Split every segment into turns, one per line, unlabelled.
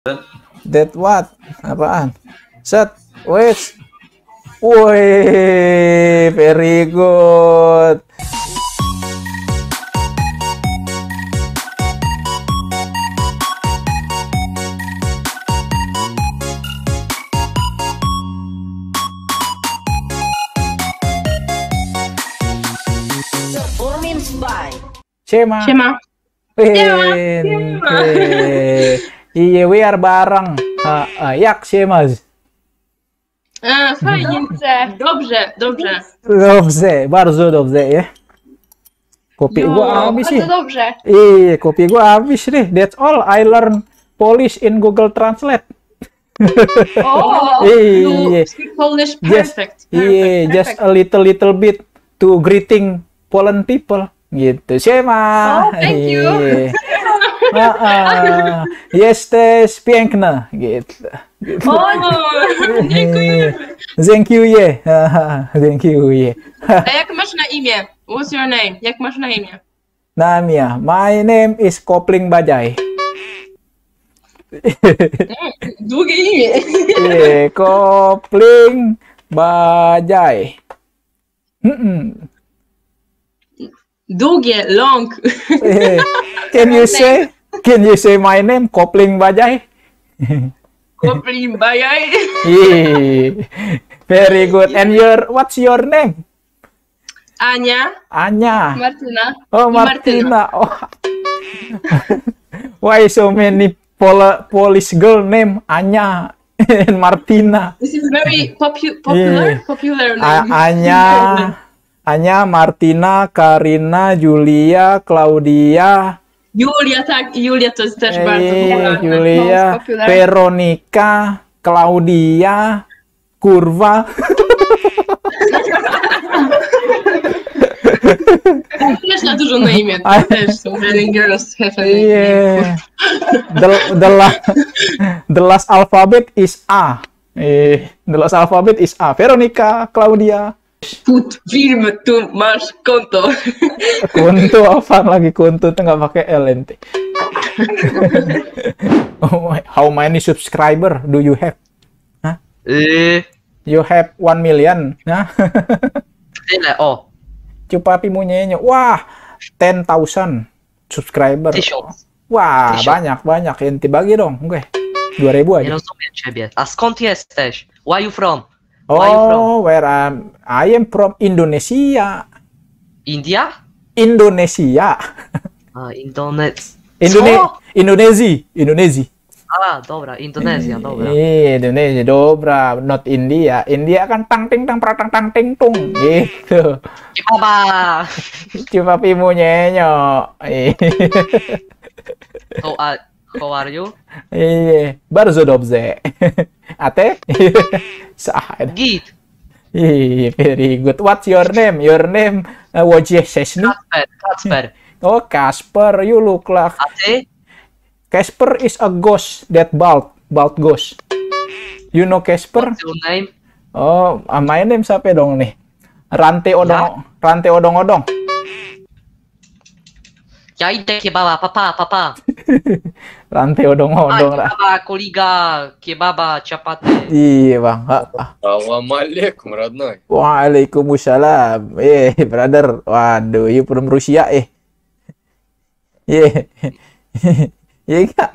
That what? Apaan? Set. Wait. Woi, very good. Shema. Iya, we are bareng. Jak się masz?
Fajnie, dobrze.
Dobrze, bardzo dobrze, je? Kopi gua habis sih.
Bardzo dobrze.
Iya, kopi gua habis deh. That's all. I learn Polish in Google Translate.
Oh, you speak Polish perfect.
Iya, just a little bit to greeting Poland people. Gitu, Siema.
Oh, thank you.
Jesteś piękna, gitu.
Oh, dziękuję.
Thank you, yeah. Thank you, yeah.
A jak masz na imię? What's your name? Jak masz na imię?
Namia, my name is Kopling Bajaj.
Długie imię.
Yeah, Kopling Bajaj.
Długie, long.
Can you say my name, Kopling Bajaj?
Kopling Bajaj.
Yeah. Very good. And what's your name?
Ania. Martyna.
Oh, Martina. Oh. Why so many Polish girl name Anya and Martina?
This is very popular name.
Anya, Martina, Karina, Julia, Claudia.
Julia to jest też bardzo popularne.
Julia, Veronika, Claudia, kurwa.
Też na dużo na imię. Też są many girls have a name.
Yeah. The last alphabet is A. The last alphabet is A. Veronika, Claudia.
Put film, tu masz konto.
Konto apa lagi konto tuh nggak pakai L ente. How many subscriber do you have? Huh? You have 1 million. Nah.
Oh.
Coba pimunya. Wah, 10,000 subscriber. Wah, banyak. Ente bagi dong, gue. 2.000 aja.
Nie rozumiem ciebie. A skąd jesteś? Where you from?
Oh, where I am from Indonesia.
India?
Indonesia. Indonesia.
Dobra, Indonezja, dobra.
Indonesia, dobra, not India. India kan tang ting tang pratang tang ting tung gitu.
Kibaba.
Coba pimunya nyok.
How are you?
Iya, bardzo dobrze. Ate? Sah.
Git.
Iya, very good. What's your name? Your name Wojciech Szczesny?
Kasper.
Oh, Casper, you look like.
Ate?
Casper is a ghost that bald ghost. You know Casper?
What's your name?
Oh, my name siapa dong nih? Rantai odong-odong.
Ya ide kebaba, papa.
Rantai odong-odong lah.
Kebaba, koliga, kebaba, chapate.
Iya bang.
Assalamualaikum, родной.
Waalaikumsalam. Brother. Waduh, you from Rusia Iya. Iya enggak?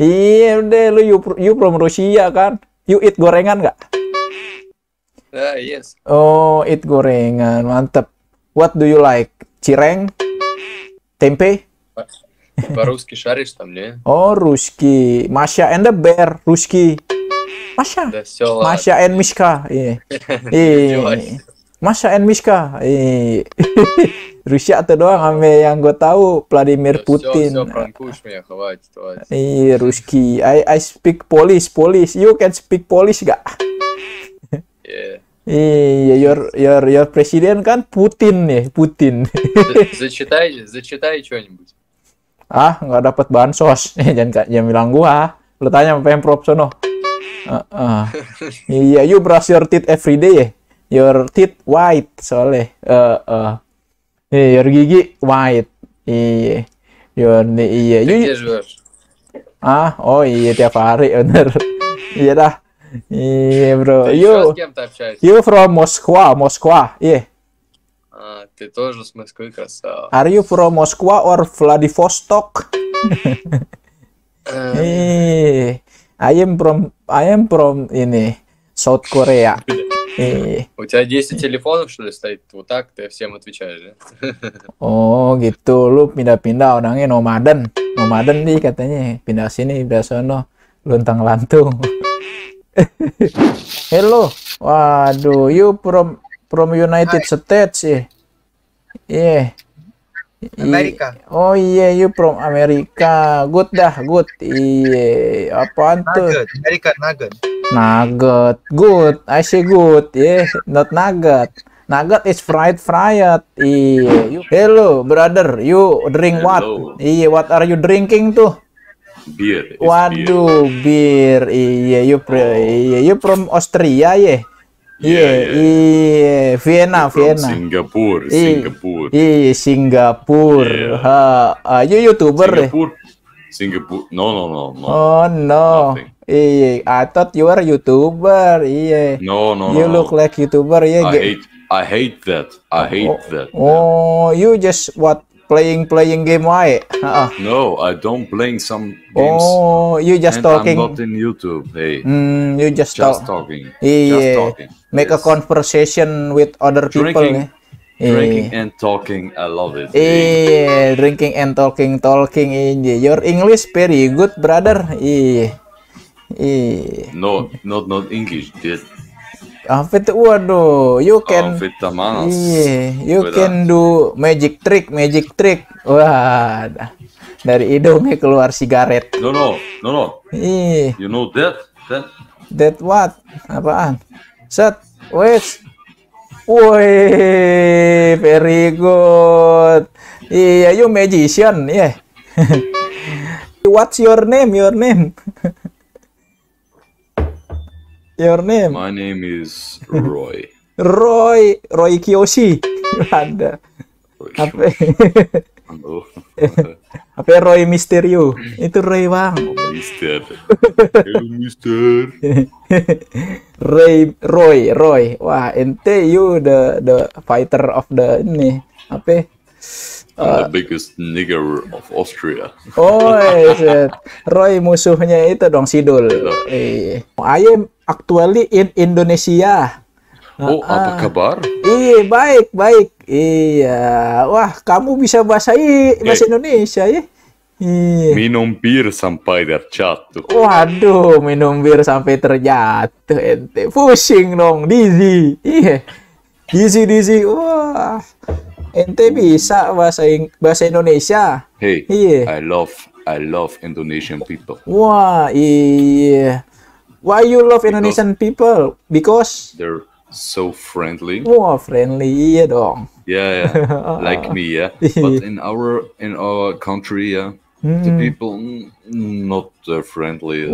Iya udah lu you from Rusia kan? You eat gorengan nggak?
Yes.
Oh, eat gorengan. Mantep. What do you like? Cireng? Tempe?
По-русски шаришь там, не?
Oh, Ruski. Masha and the Bear. Ruski. Masha.
Да все,
Masha and Mishka. Iya. Masha and Mishka. Rusia tuh doang ame yang gue tahu Vladimir Putin.
Все, пранкуешь меня, хватит.
Iya, Ruski. I speak Polish. You can speak Polish gak?
Yeah.
Iya, your presiden kan Putin nih, Putin.
Зачитай что-нибудь.
Nggak dapat bansos. Jangan bilang gua. Lu tanya sama Pemprov sono. Iya, you brush your teeth every day ya. Your teeth white soalnya. Your gigi white. Iya. Iya.
Ты где живешь?
Ah, oh iya tiap hari bener. Iya dah. Iya bro.
Ты еще с кем-то общаешься?
You from Moskva. Iya.
Ты тоже с Москвы, красава.
Are you from Moskva or Vladivostok? I am from ini South Korea.
У тебя 10 телефонов, что ли, стоит? Вот так ты всем отвечаешь, да?
Oh gitu, lu pindah-pindah orangnya nomaden nih katanya, pindah sini, pindah sono, luntang lantung. Hello, waduh, you from United States ya? Iya.
Amerika.
Oh iya, you from Amerika. Good dah, good. Iya, apaan tuh?
Nugget.
Nugget, good. I say good, yeah, not nugget. Nugget is fried. Iya. Hello, brother. You drink what?
Hello.
Iya, what are you drinking tuh?
Beer.
Waduh, beer. Iya, you from Austria, ya? Iya. Vienna.
Singapore.
Iya, Singapura.
Yeah.
You YouTuber,
Singapore. No.
Oh no.
Nothing.
Iya, I thought you are YouTuber. Iya.
No.
You look like YouTuber, ya.
I hate that.
Oh, you just what playing game wae.
No, I don't playing some games.
Oh, you just
and
talking.
I'm not in YouTube. Hey.
You just
talking.
Iya.
Just talking.
Make a
Yes.
conversation with other people.
Drinking and talking. I love it.
Iya, drinking and talking. Iya. Your English very good, brother. Iya.
No, not English, dude.
Apa itu? Waduh, you can.
Vitamas.
Iya, you can do magic trick. Wah, dari hidungnya keluar sigaret.
No.
Iya.
You know that?
That what? Apaan? Set. Wes. Woi, very good. Iya, you magician, yeah. What's your name? Your name?
My name is Roy.
Roy Kiyoshi. Ada. Apa?
Halo.
Apa Roy Mysterio? Itu Roy bang.
Mister. Hello, Mister.
Roy. Wah, ente you the fighter of the ini apa?
I'm the biggest nigger of Austria.
Oh, shit. Roy musuhnya itu dong Sidul. I am actually in Indonesia.
Oh, apa kabar?
Iya, baik. Iya. Wah, kamu bisa bahasa Indonesia ya? Iya.
Minum bir sampai terjatuh.
Waduh, minum bir sampai terjatuh ente. Pusing dong, dizzy. Iya. Dizzy. Wah. Ente bisa bahasa Indonesia.
Hey,
Iya.
I love Indonesian people.
Wah, iya. Why you love Indonesian people? Because
They're so friendly.
wah, friendly, iya dong.
Yeah, like me, yeah. But in our country, yeah, the people not friendly.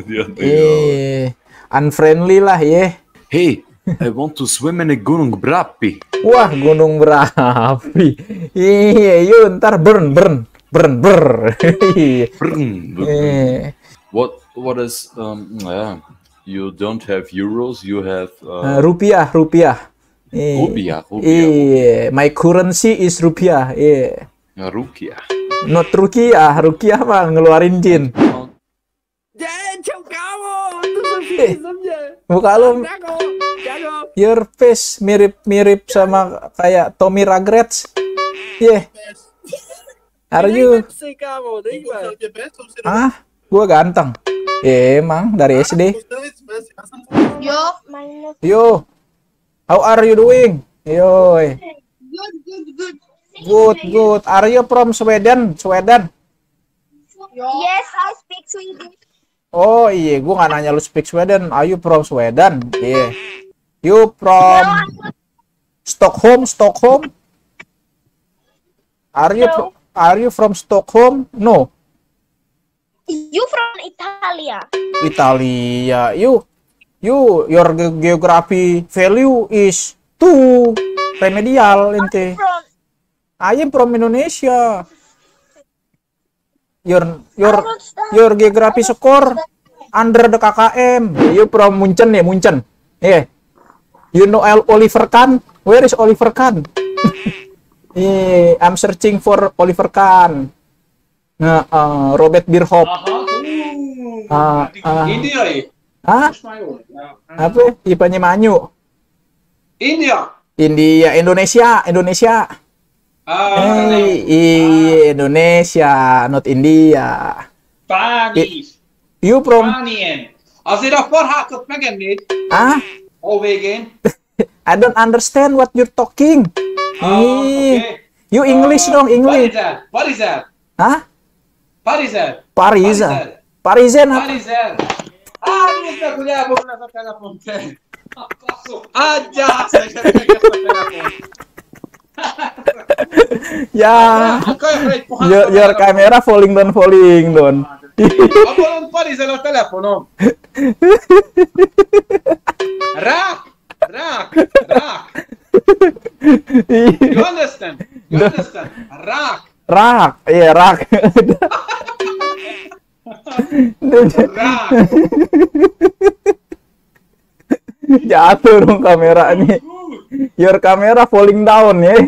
Yeah, they are.
Iya. Unfriendly lah, ya.
Hey, I want to swim in a gunung berapi.
Wah, gunung berapi. Iya, yuk ntar burn. Iya. Iya.
What is yeah? You don't have euros, you have
Rupiah.
rupiah.
Iya, my currency is rupiah. Iya.
Rupiah.
Not rupiah mah ngeluarin jin. Muka lu, your face mirip sama kayak Tommy Ragrets. Yeah. Are you? Ah, gua ganteng. Emang dari SD. Yo, how are you doing? Yo. Good. Are you from Sweden?
Yes, I speak Swedish.
Oh iya, gua nggak nanya lu speak Sweden. Are you from Sweden? Yeah. You from Stockholm? Are you from Stockholm? No.
You from Italia?
Italia. Your geography value is too remedial ente. I am from Indonesia. your geography score under the KKM. You from Munchen ya, Munchen. Yeah. You know Oliver Kahn? Where is Oliver Kahn? Yeah, I'm searching for Oliver Kahn. Nah, Robert Bierhoff.
India ya?
Ah? Apa? Ipanya Manyu. Indonesia. Indonesia, not India.
Spanisch.
You from?
Spanien. Azért akkor hátot megennéd.
Ah?
A végén.
I don't understand what you're talking.
Okay.
You English dong, English.
Pariser.
Hah?
Pariser.
Parisian.
Pariser. Nézd meg, hogy elborulnak a telefon, te. Adjál, szegednek ezt a telefon.
Ya, your camera falling down.
Abban parizel a telefonom. Rák. You understand? Rák.
Iya rak.
Rák.
Jatuh dong kameranya. Your camera falling down ya.